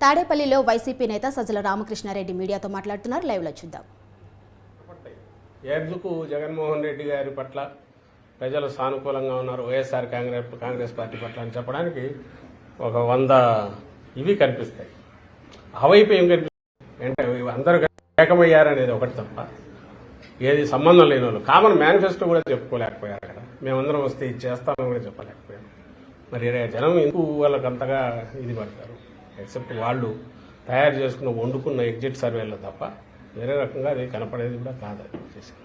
తాడేపల్లిలో వైసీపీ నేత సజ్జల రామకృష్ణారెడ్డి మీడియాతో మాట్లాడుతున్నారు. లైవ్లో చూద్దాం. ఎందుకు జగన్మోహన్ రెడ్డి గారి పట్ల ప్రజలు సానుకూలంగా ఉన్నారు, వైఎస్ఆర్ కాంగ్రెస్ పార్టీ పట్ల అని చెప్పడానికి ఒక 100 ఇవి కనిపిస్తాయి. అవైపు ఏం కనిపిస్తాయి అంటే అందరూ ఏకమయ్యారనేది ఒకటి తప్ప ఏది సంబంధం లేని వాళ్ళు కామన్ మేనిఫెస్టో కూడా చెప్పుకోలేకపోయారు. అక్కడ మేమందరం వస్తే ఇది చేస్తామని కూడా చెప్పలేకపోయాం. మరి జనం ఎందుకు వాళ్ళకి అంతగా ఇది పడతారు? ఎక్సెప్ట్ వాళ్ళు తయారు చేసుకున్న వండుకున్న ఎగ్జిట్ సర్వేలో తప్ప వేరే రకంగా అది కనపడేది కూడా కాదు. చేసిన